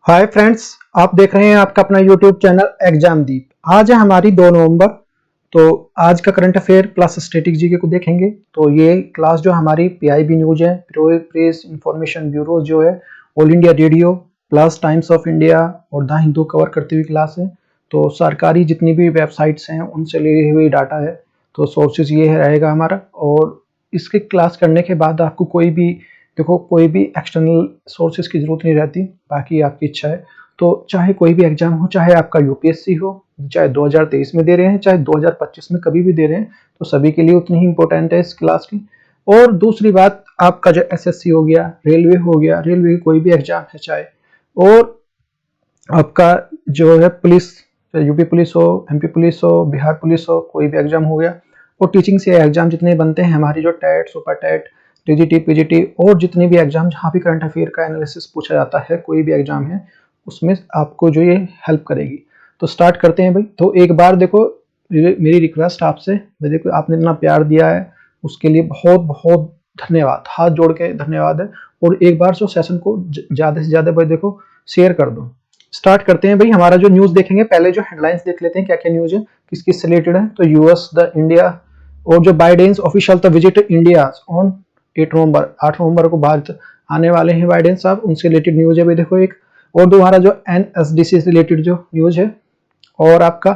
Hi friends, आप देख रहे हैं आपका अपना यूट्यूब चैनल एग्जाम दीप। आज है हमारी 2 नवंबर। तो आज का current affair plus static GK को देखेंगे। तो ये क्लास जो हमारी पीआईबी न्यूज है, प्रेस इंफॉर्मेशन ब्यूरो जो है, all India radio plus times of India और द हिंदू कवर करती हुई क्लास है। तो सरकारी जितनी भी वेबसाइट्स हैं उनसे ली हुई डाटा है। तो सोर्सेज ये रहेगा हमारा। और इसकी क्लास करने के बाद आपको कोई भी एक्सटर्नल सोर्सेज की जरूरत नहीं रहती, बाकी आपकी इच्छा है। तो चाहे कोई भी एग्जाम हो, चाहे आपका यूपीएससी हो, चाहे 2023 में दे रहे हैं, चाहे 2025 में कभी भी दे रहे हैं, तो सभी के लिए उतनी ही इंपॉर्टेंट है इस क्लास की। और दूसरी बात, आपका जो एसएससी हो गया, रेलवे हो गया, रेलवे की कोई भी एग्जाम है चाहे, और आपका जो है पुलिस, यूपी पुलिस हो, एमपी पुलिस हो, बिहार पुलिस हो, कोई भी एग्जाम हो गया, और टीचिंग से एग्जाम जितने बनते हैं हमारी, जो TET, super TET, TGT, PGT और जितने भी एग्जाम जहाँ भी करंट अफेयर का एनालिसिस पूछा जाता है, कोई भी एग्जाम है उसमें आपको जो ये हेल्प करेगी। तो स्टार्ट करते हैं भाई। तो एक बार देखो, मेरी रिक्वेस्ट आपसे, देखो आपने इतना प्यार दिया है उसके लिए बहुत बहुत धन्यवाद, हाथ जोड़ के धन्यवाद है। और एक बार जो सेशन को ज्यादा से ज्यादा भाई देखो शेयर कर दो। स्टार्ट करते हैं भाई। हमारा जो न्यूज देखेंगे, पहले जो हेडलाइंस देख लेते हैं क्या क्या न्यूज है, किस किस से रिलेटेड है। तो यूएस द इंडिया और जो Biden's official the visit India on 8 November को भारत आने वाले हैं बाइडेन साहब, उनसे रिलेटेड न्यूज है भाई देखो एक। और तुम्हारा जो एनएसडीसी से रिलेटेड जो न्यूज है, और आपका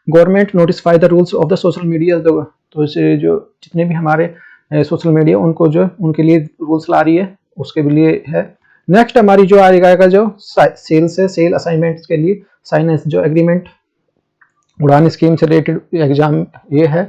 government notify the rules of the social media. तो इसे जो जितने भी हमारे सोशल मीडिया उनको जो उनके लिए रूल्स ला रही है, उसके लिए है। नेक्स्ट हमारी जो आएगा जो सेल्स है, सेल असाइनमेंट के लिए साइनेंस जो एग्रीमेंट उड़ान स्कीम से रिलेटेड एग्जाम ये है।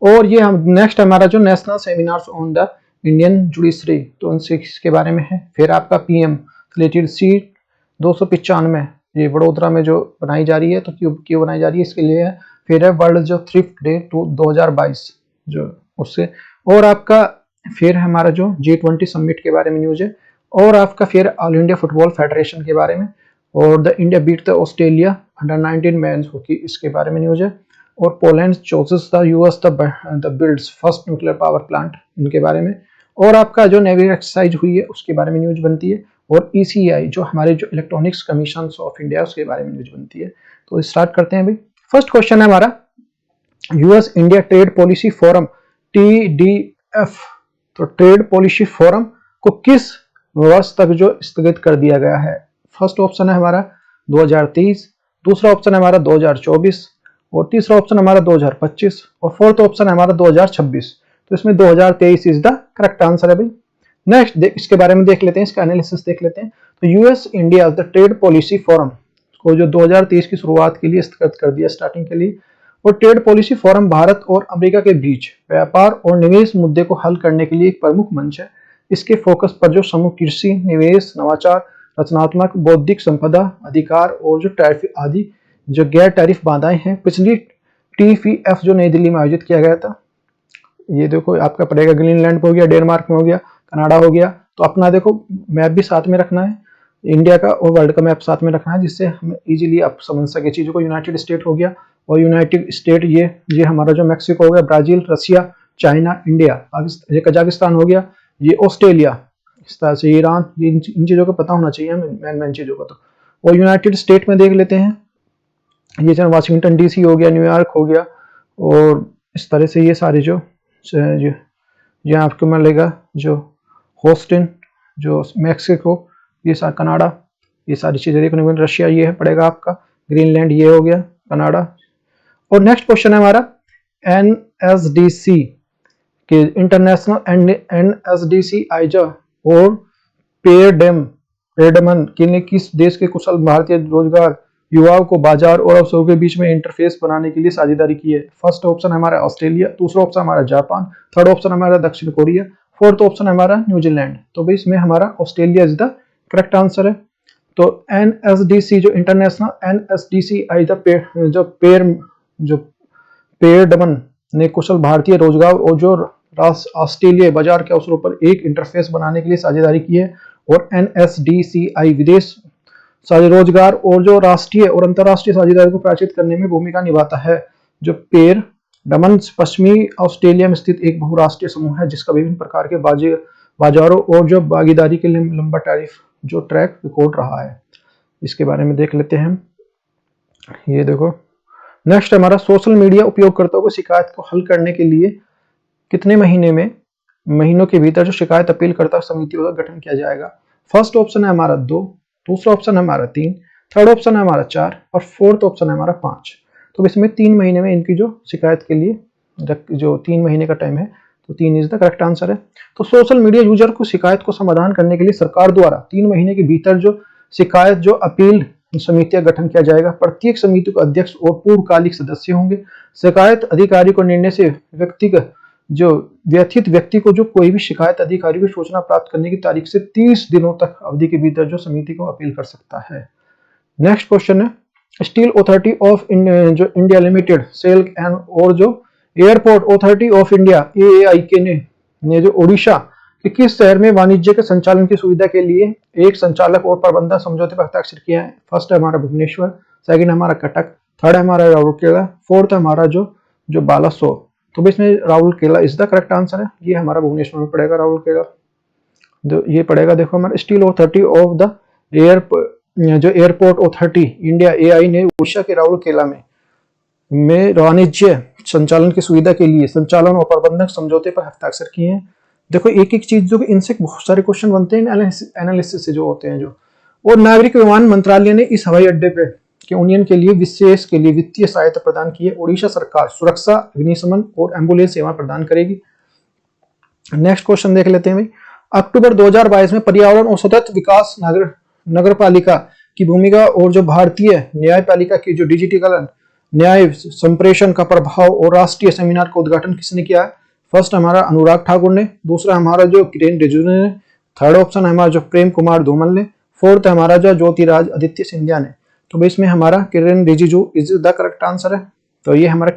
और ये हम नेक्स्ट हमारा जो national seminars on the Indian judiciary, तो उनसे इसके बारे में है। फिर आपका पीएम रिलेटेड सीट 295 ये वडोदरा में जो बनाई जा रही है, तो क्यों बनाई जा रही है इसके लिए है। फिर है वर्ल्ड जो थ्रिफ्ट डे 2022 जो उससे। और आपका फिर हमारा जो G20 समिट के बारे में न्यूज है। और आपका फिर ऑल इंडिया फुटबॉल फेडरेशन के बारे में, और the India beat the Australia under 19 men's hockey, इसके बारे में न्यूज है। और Poland chooses the US the builds first nuclear power plant, इनके बारे में। और आपका जो नेवी एक्सरसाइज हुई है उसके बारे में न्यूज बनती है। और ईसीआई जो हमारे जो इलेक्ट्रॉनिक्स कमीशन ऑफ इंडिया, उसके बारे में न्यूज बनती है। तो स्टार्ट करते हैं भाई। फर्स्ट क्वेश्चन है हमारा, US India trade policy forum TDF, तो ट्रेड पॉलिसी फोरम को किस वर्ष तक जो स्थगित कर दिया गया है। फर्स्ट ऑप्शन है हमारा 2023, दूसरा ऑप्शन है हमारा 2024, और तीसरा ऑप्शन हमारा 2025, और फोर्थ ऑप्शन है हमारा 2026। तो इसमें 2023 इज द करेक्ट आंसर है भाई। नेक्स्ट इसके बारे में देख लेते हैं, इसका एनालिसिस देख लेते हैं। तो US India the trade policy forum को जो 2023 की शुरुआत के लिए स्थगित कर दिया, स्टार्टिंग के लिए। और ट्रेड पॉलिसी फोरम भारत और अमेरिका के बीच व्यापार और निवेश मुद्दे को हल करने के लिए एक प्रमुख मंच है। इसके फोकस पर जो समूह कृषि, निवेश, नवाचार, रचनात्मक, बौद्धिक संपदा अधिकार और जो टैरिफ आदि जो गैर टैरिफ बाधाएं हैं। पिछली TPF जो नई दिल्ली में आयोजित किया गया था, ये देखो आपका पड़ेगा ग्रीनलैंड हो गया, डेनमार्क में हो गया, कनाडा हो गया। तो अपना देखो मैप भी साथ में रखना है, इंडिया का और वर्ल्ड का मैप साथ में रखना है, जिससे हम इजीली आप समझ सके चीजों को। यूनाइटेड स्टेट हो गया, और यूनाइटेड स्टेट ये हमारा जो मैक्सिको हो गया, Brazil, Russia, China, India, Pakistan, ये कजाकिस्तान हो गया, ये ऑस्ट्रेलिया, इस तरह से ईरान, ये इन चीजों का पता होना चाहिए हमें, मेन चीजों का। तो और यूनाइटेड स्टेट में देख लेते हैं, ये जो वाशिंगटन DC हो गया, न्यूयॉर्क हो गया, और इस तरह से ये सारे जो यहाँ आपको मिलेगा जो होस्टिन, जो मैक्सिको, ये सारा कनाडा, ये सारी चीजें देखने को। रशिया ये है पड़ेगा आपका, ग्रीनलैंड ये हो गया, कनाडा। और नेक्स्ट क्वेश्चन है हमारा, NSDC के इंटरनेशनल NSDC आइजा और पेडमन के लिए किस देश के कुशल भारतीय रोजगार युवाओं को बाजार और अवसरों के बीच में इंटरफेस बनाने के लिए साझेदारी की है। फर्स्ट ऑप्शन हमारा ऑस्ट्रेलिया, दूसरा ऑप्शन हमारा जापान, थर्ड ऑप्शन हमारा दक्षिण कोरिया, फोर्थ ऑप्शन हमारा न्यूजीलैंड। तो भाई इसमें हमारा Australia is the correct answer है। तो NSDC जो इंटरनेशनल NSDC आई जो पेडमन ने कुशल भारतीय रोजगार और जो ऑस्ट्रेलिया बाजार के अवसरों पर एक इंटरफेस बनाने के लिए साझेदारी की है। और NSDCI विदेश रोजगार और जो राष्ट्रीय और अंतर्राष्ट्रीय साझेदारी को प्रायोजित करने में भूमिका निभाता है। जो पेडमन पश्चिमी ऑस्ट्रेलिया में स्थित एक बहुराष्ट्रीय समूह है, जिसका विभिन्न प्रकार के बाजारों और जो भागीदारी के लिए लंबा टैरिफ जो ट्रैक रिकॉर्ड रहा है। इसके बारे में देख लेते हैं हम। ये देखो नेक्स्ट हमारा सोशल मीडिया उपयोगकर्ताओं को शिकायत को हल करने के लिए कितने महीनों के भीतर जो शिकायत अपीलकर्ता समितियों का गठन किया जाएगा। फर्स्ट ऑप्शन है हमारा 2, दूसरा ऑप्शन है हमारा 3, थर्ड ऑप्शन है हमारा 4 और फोर्थ ऑप्शन है हमारा 5। तो इसमें 3 महीने में इनकी जो शिकायत के लिए जो 3 महीने का टाइम है, तो 3 इज द करेक्ट आंसर है। तो सोशल मीडिया यूजर को शिकायत को समाधान करने के लिए सरकार द्वारा 3 महीने के भीतर जो शिकायत जो अपील समितियां गठन किया जाएगा। प्रत्येक समिति को अध्यक्ष और पूर्णकालिक सदस्य होंगे। शिकायत अधिकारी को निर्णय से व्यथित व्यक्ति को जो कोई भी शिकायत अधिकारी को सूचना प्राप्त करने की तारीख से 30 दिनों तक अवधि के भीतर जो समिति को अपील कर सकता है। नेक्स्ट क्वेश्चन है स्टील अथॉरिटी ऑफ जो इंडिया लिमिटेड सेल एंड और जो airport authority of India AAIK ने जो ओडिशा कि किस शहर में वाणिज्य के संचालन की सुविधा के लिए एक संचालक और प्रबंधक समझौते पर हस्ताक्षर किया है। फर्स्ट है हमारा भुवनेश्वर, सेकंड हमारा कटक, थर्ड है हमारा राउरकेला, फोर्थ है हमारा जो बालासोर। तो इसमें Rourkela is the correct answer है। ये हमारा भुवनेश्वर में पड़ेगा राउरकेला। ये पड़ेगा देखो हमारा steel authority of the airport authority India AI ने ओडिशा के राउरकेला में वाणिज्य संचालन की सुविधा के लिए संचालन और प्रबंधक समझौते पर हस्ताक्षर किए हैं। देखो एक एक चीज जो इनसे बहुत सारे क्वेश्चन बनते हैं एनालिसिस से जो होते हैं जो। और नागरिक विमान मंत्रालय ने इस हवाई अड्डे पे के यूनियन के लिए वित्तीय सहायता प्रदान की है। ओडिशा सरकार सुरक्षा, अग्निशमन और एम्बुलेंस सेवा प्रदान करेगी। नेक्स्ट क्वेश्चन देख लेते हैं भाई। अक्टूबर 2022 में पर्यावरण और सतत विकास नगरपालिका की भूमिका और जो भारतीय न्यायपालिका की जो डिजिटलीकरण न्याय संप्रेषण का प्रभाव और राष्ट्रीय सेमिनार का उद्घाटन किसने किया है। फर्स्ट हमारा अनुराग ठाकुर ने, दूसरा हमारा जो किरेन रिजिजू ने, थर्ड ऑप्शन हमारा जो प्रेम कुमार धूमल ने, फोर्थ हमारा जो ज्योतिरादित्य सिंधिया ने। तो इसमें हमारा Kiren Rijiju is the correct answer है। तो ये हमारा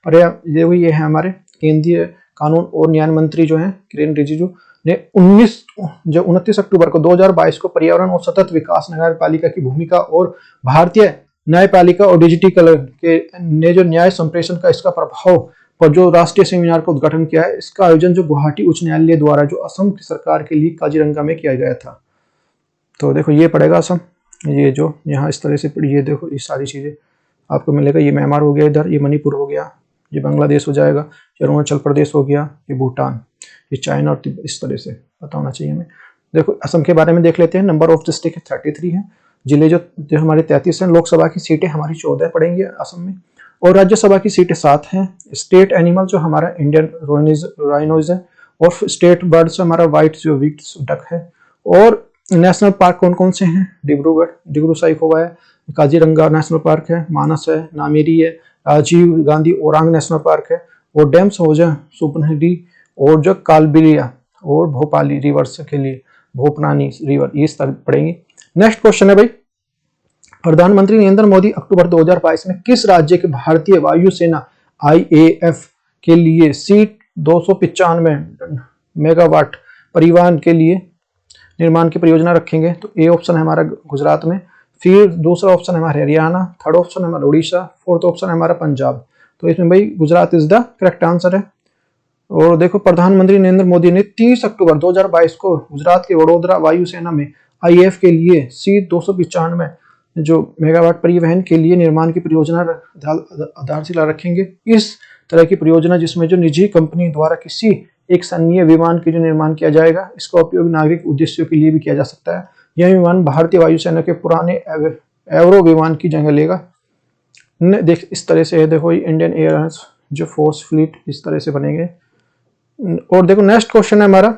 ये है हमारे केंद्रीय कानून और न्याय मंत्री जो है किरेन रिजिजू ने 29 अक्टूबर को 2022 को पर्यावरण और सतत विकास नगरपालिका की भूमिका और भारतीय न्यायपालिका और डिजिटलीकरण के ने जो न्याय संप्रेषण का इसका प्रभाव पर जो राष्ट्रीय सेमिनार का उद्घाटन किया है। इसका आयोजन जो गुवाहाटी उच्च न्यायालय द्वारा जो असम की सरकार के लिए काजीरंगा में किया गया था। तो देखो ये पड़ेगा असम। ये जो यहाँ इस तरह से ये देखो ये सारी चीजें आपको मिलेगा। ये म्यांमार हो गया, इधर ये मणिपुर हो गया, ये बांग्लादेश हो जाएगा, ये अरुणाचल प्रदेश हो गया, ये भूटान, ये चाइना और तिब्बत। इस तरह से पता होना चाहिए हमें। देखो असम के बारे में देख लेते हैं। नंबर ऑफ डिस्ट्रिक्ट 33 है, जिले जो हमारे 33 हैं। लोकसभा की सीटें हमारी 14 पड़ेंगी असम में और राज्यसभा की सीटें 7 हैं। स्टेट एनिमल जो हमारा इंडियन राइनोज है और स्टेट बर्ड्स हमारा व्हाइट जो डक है। और नेशनल पार्क कौन कौन से हैं। डिब्रू साइखोवा है, काजीरंगा नेशनल पार्क है, मानस है, नामेरी है, राजीव गांधी ओरांग नेशनल पार्क है। और डैम्स हो जाए सुपनहरी और जो कालबिलिया और भोपाली रिवर्स के लिए भोपनानी रिवर, ये पड़ेंगी। नेक्स्ट क्वेश्चन है भाई। प्रधानमंत्री नरेंद्र मोदी अक्टूबर 2022 में किस राज्य के भारतीय वायुसेना IAF के लिए C295 मेगावाट परिवहन के लिए निर्माण की परियोजना रखेंगे। तो ए ऑप्शन है हमारा गुजरात में, फिर दूसरा ऑप्शन है हमारा हरियाणा, थर्ड ऑप्शन है हमारा उड़ीसा, फोर्थ ऑप्शन है हमारा पंजाब। तो इसमें भाई Gujarat is the correct answer है। और देखो प्रधानमंत्री नरेंद्र मोदी ने 30 अक्टूबर 2022 को गुजरात के वडोदरा वायुसेना में IAF के लिए C295 जो मेगावाट परिवहन के लिए निर्माण की परियोजना आधारशिला रखेंगे। इस तरह की परियोजना जिसमें जो निजी कंपनी द्वारा किसी एक सैन्य विमान के जो निर्माण किया जाएगा, इसका उपयोग नागरिक उद्देश्यों के लिए भी किया जा सकता है। यह विमान भारतीय वायुसेना के पुराने एवरो विमान की जगह लेगा। देख इस तरह से है, देखो इंडियन एयरलाइंस जो फोर्स फ्लीट इस तरह से बनेंगे। और देखो नेक्स्ट क्वेश्चन है हमारा,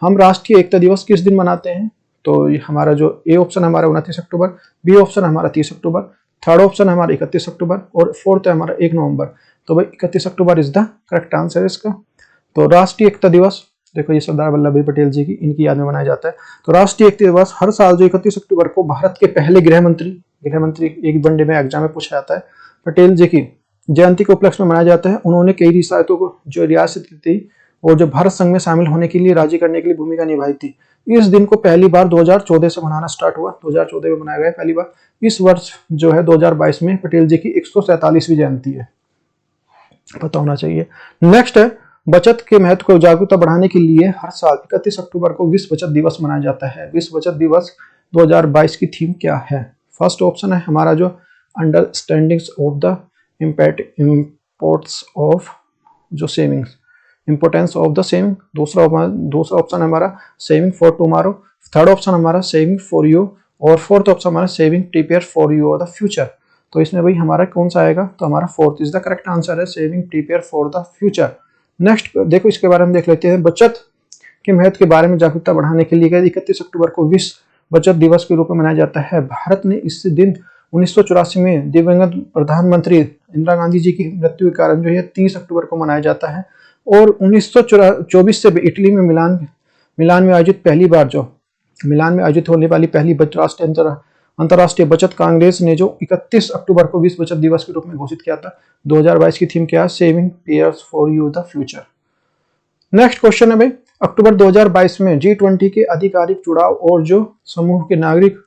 हम राष्ट्रीय एकता दिवस किस दिन मनाते हैं। तो हमारा जो ए ऑप्शन हमारा 29 अक्टूबर, बी ऑप्शन हमारा 30 अक्टूबर, थर्ड ऑप्शन हमारा 31 अक्टूबर और फोर्थ है हमारा 1 नवंबर। तो भाई 31 October is the correct answer है इसका। तो राष्ट्रीय एकता दिवस देखो ये सरदार वल्लभ भाई पटेल जी की इनकी याद में मनाया जाता है। तो राष्ट्रीय एकता दिवस हर साल जो 31 अक्टूबर को भारत के पहले गृह मंत्री एक वनडे में एग्जाम में पूछा जाता है, पटेल जी की जयंती के उपलक्ष्य में मनाया जाता है। उन्होंने कई रियासतों को जो रियासत थी और जो भारत संघ में शामिल होने के लिए राजी करने के लिए भूमिका निभाई थी। इस दिन को पहली बार 2014 से मनाना स्टार्ट हुआ, 2014 में मनाया गया पहली बार। इस वर्ष जो है 2022 में पटेल जी की 147वीं जयंती है, पता होना चाहिए। नेक्स्ट है बचत के महत्व को जागरूकता बढ़ाने के लिए हर साल 31 अक्टूबर को विश्व बचत दिवस मनाया जाता है। विश्व बचत दिवस 2022 की थीम क्या है? फर्स्ट ऑप्शन है हमारा जो understandings of the imports of जो savings, importance of the saving. दूसरा ऑप्शन हमारा saving for tomorrow. Third option हमारा सेविंग फॉर यू। और फोर्थ ऑप्शन हमारा सेविंग प्रिपेयर फॉर यू और द फ्यूचर। तो इसमें भाई हमारा कौन सा आएगा? तो हमारा fourth is the correct answer है, saving prepare for the future. Next देखो इसके बारे में देख लेते हैं। बचत के महत्व के बारे में जागरूकता बढ़ाने के लिए 31 अक्टूबर को विश्व बचत दिवस के रूप में मनाया जाता है। भारत ने इस दिन 1984 में दिवंगत प्रधानमंत्री इंदिरा गांधी जी की मृत्यु के कारण जो है 30 अक्टूबर को मनाया जाता है। और 1924 से इटली में मिलान में आयोजित होने वाली पहली अंतर्राष्ट्रीय बचत कांग्रेस ने जो 31 अक्टूबर को विश्व बचत दिवस के रूप में घोषित किया था। 2022 की थीम क्या है? Saving pairs for you the future. Next question है भाई, अक्टूबर 2022 में G20 के आधिकारिक जुड़ाव और जो समूह के नागरिक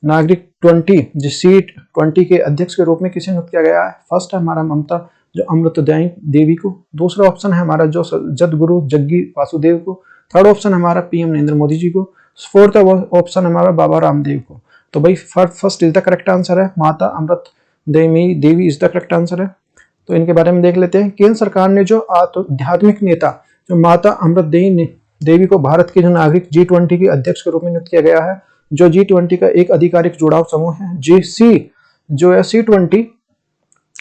C20 के अध्यक्ष के रूप में किसे नियुक्त किया गया है? फर्स्ट है हमारा ममता जो अमृतोदय देवी को। दूसरा ऑप्शन है हमारा जो जगद्गुरु जग्गी वासुदेव को। थर्ड ऑप्शन हमारा पीएम नरेंद्र मोदी जी को। फोर्थ ऑप्शन हमारा बाबा रामदेव को। तो भाई first is the correct answer है, माता अमृत देवी इज द करेक्ट आंसर है। तो इनके बारे में देख लेते हैं। केंद्र सरकार ने जो आध्यात्मिक नेता जो माता अमृत देवी को भारत के जो नागरिक G20 के अध्यक्ष के रूप में नियुक्त किया गया है, जो G20 का एक आधिकारिक जुड़ाव समूह है। जो है C20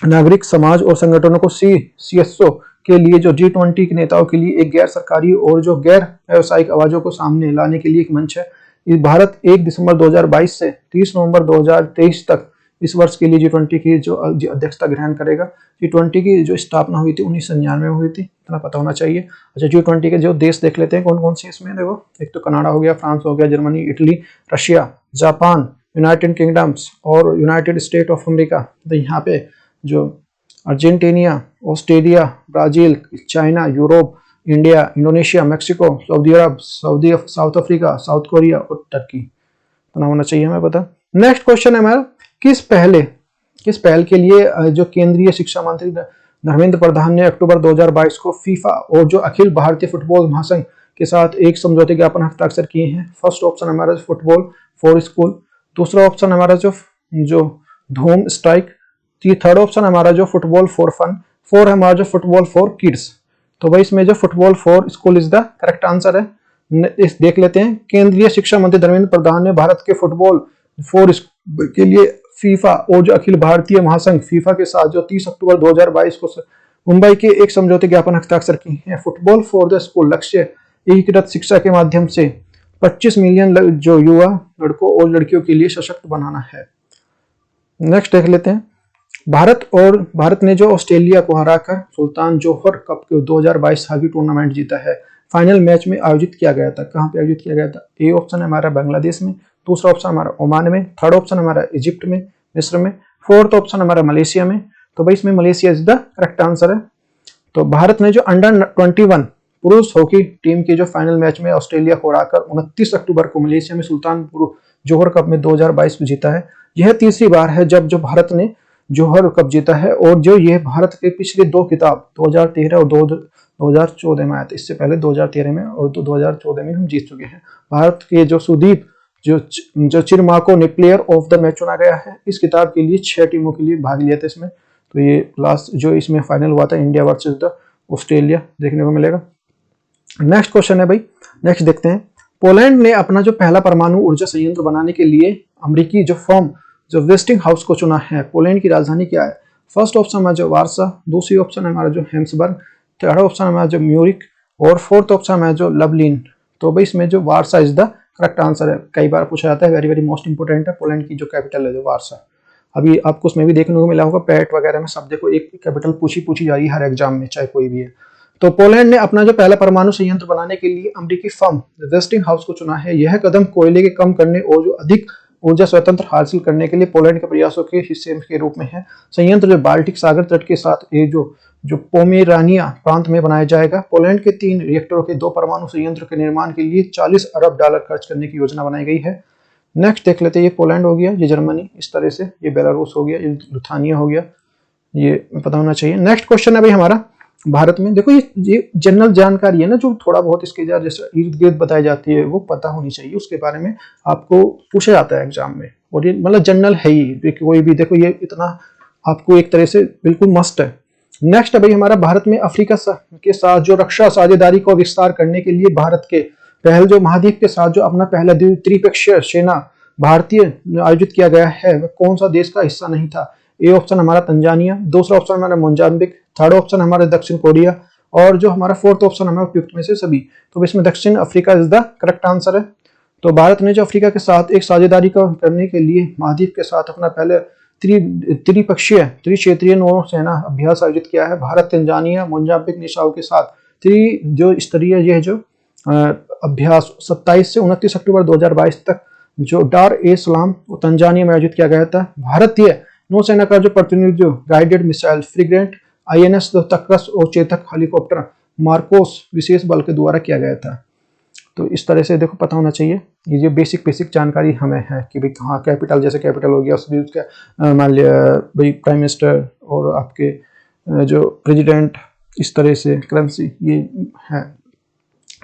नागरिक समाज और संगठनों को CSO के लिए जो G20 के नेताओं के लिए एक गैर सरकारी और जो गैर व्यावसायिक आवाजों को सामने लाने के लिए एक मंच है। भारत 1 दिसंबर 2022 से 30 नवंबर 2023 तक इस वर्ष के लिए G20 की जो अध्यक्षता ग्रहण करेगा। G20 की जो स्थापना हुई थी 1999 में हुई थी, इतना पता होना चाहिए। अच्छा, G20 के जो देश देख लेते हैं कौन कौन से इसमें। देखो एक तो कनाडा हो गया, फ्रांस हो गया, Germany, Italy, Russia, Japan, United Kingdoms और यूनाइटेड स्टेट ऑफ अमेरिका। तो यहाँ पे जो Argentina, Australia, Brazil, China, Europe, India, Indonesia, Mexico, Saudi Arab, South Africa, South Korea और टर्की, इतना होना चाहिए हमें पता। नेक्स्ट क्वेश्चन है हमारा, किस पहल के लिए जो केंद्रीय शिक्षा मंत्री धर्मेंद्र प्रधान ने अक्टूबर 2022 को फीफा और जो अखिल भारतीय फुटबॉल महासंघ के साथ एक समझौते ज्ञापन हस्ताक्षर किए हैं? फर्स्ट ऑप्शन हमारा फुटबॉल फॉर स्कूल। दूसरा ऑप्शन हमारा जो धूम स्ट्राइक। थर्ड ऑप्शन हमारा जो फुटबॉल फॉर फन। फोर हमारा जो फुटबॉल फॉर किड्स। तो भाई इसमें जो football for school is the correct answer है। इस देख लेते हैं। केंद्रीय शिक्षा मंत्री धर्मेंद्र प्रधान ने भारत के फुटबॉल फॉर के लिए फीफा और जो अखिल भारतीय महासंघ फीफा के साथ जो 30 अक्टूबर 2022 को मुंबई के एक समझौते ज्ञापन हस्ताक्षर किए हैं। फुटबॉल फॉर द स्कूल लक्ष्य एकीकृत शिक्षा के माध्यम से 25 मिलियन जो युवा लड़कों और लड़कियों के लिए सशक्त बनाना है। नेक्स्ट देख लेते हैं। भारत ने जो ऑस्ट्रेलिया को हराकर सुल्तान जोहर कप के 2022 हॉकी टूर्नामेंट जीता है। फाइनल मैच में आयोजित किया गया था। कहां पे आयोजित किया गया था? ए ऑप्शन है हमारा बांग्लादेश में। दूसरा ऑप्शन हमारा ओमान में। थर्ड ऑप्शन हमारा इजिप्ट में, मिस्र में। फोर्थ ऑप्शन हमारा मलेशिया में। तो भाई इसमें Malaysia is the correct answer है। तो भारत ने जो अंडर 21 पुरुष हॉकी टीम के जो फाइनल मैच में ऑस्ट्रेलिया को हराकर 29 अक्टूबर को मलेशिया में सुल्तानपुर जोहर कप में 2022 में जीता है। यह तीसरी बार है जब जो भारत ने जोहर कप जीता है और जो ये भारत के पिछले दो खिताब 2013 और 2014 में आया था। इससे पहले 2013 में और 2014 में हम जीत चुके हैं। भारत के जो सुदीप जो चिरमाको ने प्लेयर ऑफ द मैच चुना गया है। इस किताब के लिए 6 टीमों के लिए भाग लिया था इसमें। तो ये लास्ट जो इसमें फाइनल हुआ था इंडिया वर्सेस द ऑस्ट्रेलिया देखने को मिलेगा। नेक्स्ट क्वेश्चन है भाई, नेक्स्ट देखते हैं। पोलैंड ने अपना जो पहला परमाणु ऊर्जा संयंत्र बनाने के लिए अमेरिकी जो फर्म जो वेस्टिंग हाउस को चुना है। पोलैंड की राजधानी क्या है? फर्स्ट ऑप्शन हमारा जो वार्सा, दूसरी ऑप्शन है हमारा जो हेम्सबर्ग, थर्ड ऑप्शन हमारा जो म्यूरिक और फोर्थ ऑप्शन हमारा जो लवलिन। तो भाई इसमें जो Warsaw is the correct answer है। कई बार पूछा जाता है, वेरी वेरी मोस्ट इंपोर्टेंट है। पोलैंड की जो कैपिटल है जो वार्सा। अभी आपको उसमें भी देखने को मिला होगा, पैट वगैरह में सब देखो एक कैपिटल पूछी जा रही है हर एग्जाम में, चाहे कोई भी है। तो पोलैंड ने अपना जो पहला परमाणु संयंत्र बनाने के लिए अमेरिकी फर्म वेस्टिंग हाउस को चुना है। यह कदम कोयले के कम करने और जो अधिक ऊर्जा स्वतंत्र हासिल करने के लिए पोलैंड के प्रयासों के हिस्से के रूप में है। संयंत्र जो बाल्टिक सागर तट के साथ जो पोमेरानिया प्रांत में बनाया जाएगा। पोलैंड के 3 रिएक्टरों के 2 परमाणु संयंत्र के निर्माण के लिए $40 अरब खर्च करने की योजना बनाई गई है। नेक्स्ट देख लेते हैं। ये पोलैंड हो गया, ये जर्मनी इस तरह से, ये बेलारूस हो गया, ये लिथुआनिया हो गया, ये पता होना चाहिए। नेक्स्ट क्वेश्चन है भाई हमारा, भारत में देखो ये जनरल जानकारी है ना, जो थोड़ा बहुत इसके जैसे इर्द गिर्द बताई जाती है वो पता होनी चाहिए, उसके बारे में आपको पूछा जाता है एग्जाम में। और ये मतलब जनरल है ही, कोई भी देखो ये इतना आपको एक तरह से बिल्कुल मस्ट है। नेक्स्ट है भाई हमारा, भारत में अफ्रीका के साथ जो रक्षा साझेदारी को विस्तार करने के लिए भारत के पहल जो महाद्वीप के साथ जो अपना पहला त्रिपक्षीय सेना भारतीय आयोजित किया गया है, वह कौन सा देश का हिस्सा नहीं था? ए ऑप्शन हमारा तंजानिया, दूसरा ऑप्शन हमारा मोजाम्बिक, थर्ड ऑप्शन हमारा दक्षिण कोरिया, और जो हमारा फोर्थ ऑप्शन हमारा उपयुक्त में से सभी। तो इसमें दक्षिण Africa is the correct answer है। तो भारत ने जो अफ्रीका के साथ एक साझेदारी करने के लिए महाद्वीप के साथ अपना पहले त्रिपक्षीय त्रिक्षेत्रीय नौसेना अभ्यास आयोजित किया है। भारत तंजानिया मोजाम्बिक निशाओ के साथ जो स्तरीय यह जो अभ्यास 27 से 29 अक्टूबर 2022 तक जो डार ए सलाम तंजानिया में आयोजित किया गया था। भारतीय नौसेना का जो प्रतिनिधित्व गाइडेड मिसाइल फ्रिगेट INS तक्रस और चेतक हेलीकॉप्टर मार्कोस विशेष बल के द्वारा किया गया था। तो इस तरह से देखो पता होना चाहिए, ये जो बेसिक जानकारी हमें है कि भाई हाँ कैपिटल, जैसे कैपिटल हो गया उसका मान लिया भाई प्राइम मिनिस्टर और आपके जो प्रेसिडेंट, इस तरह से करेंसी ये है।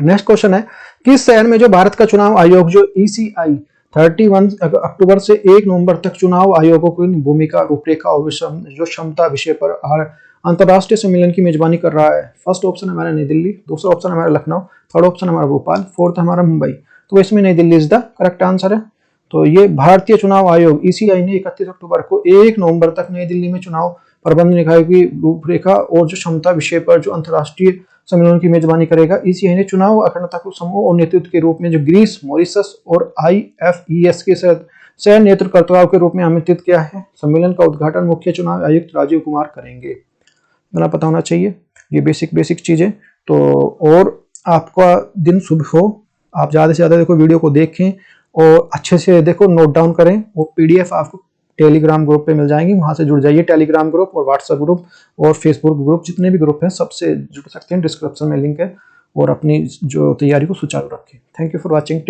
नेक्स्ट क्वेश्चन है, किस शहर में जो भारत का चुनाव आयोग जो ECI 31 अक्टूबर से 1 नवंबर तक चुनाव आयोगों की भूमिका, रूपरेखा और जो क्षमता विषय पर अंतर्राष्ट्रीय सम्मेलन की मेजबानी कर रहा है? फर्स्ट ऑप्शन हमारा नई दिल्ली, दूसरा ऑप्शन हमारा लखनऊ, थर्ड ऑप्शन हमारा भोपाल, फोर्थ हमारा मुंबई। तो इसमें नई Delhi is the correct answer है। तो ये भारतीय चुनाव आयोग ECI ने 31 अक्टूबर को 1 नवंबर तक नई दिल्ली में चुनाव प्रबंध निकाय की रूपरेखा और जो क्षमता विषय पर जो अंतर्राष्ट्रीय सम्मेलन की मेजबानी करेगा। ECI ने चुनाव अखंडता को समूह और नेतृत्व के रूप में जो ग्रीस, मॉरिशस और IFES के सह नेतृत्वकर्ताओं के रूप में आमंत्रित किया है। सम्मेलन का उद्घाटन मुख्य चुनाव आयुक्त राजीव कुमार करेंगे। इतना पता होना चाहिए, ये बेसिक चीजें। तो और आपका दिन शुभ हो, आप ज्यादा से ज्यादा देखो वीडियो को देखें और अच्छे से देखो नोट डाउन करें। वो PDF आपको टेलीग्राम ग्रुप पे मिल जाएंगी, वहां से जुड़ जाइए। टेलीग्राम ग्रुप और व्हाट्सएप ग्रुप और फेसबुक ग्रुप, जितने भी ग्रुप हैं सबसे जुड़ सकते हैं, डिस्क्रिप्शन में लिंक है। और अपनी जो तैयारी को सुचारू रखें। Thank you for watching.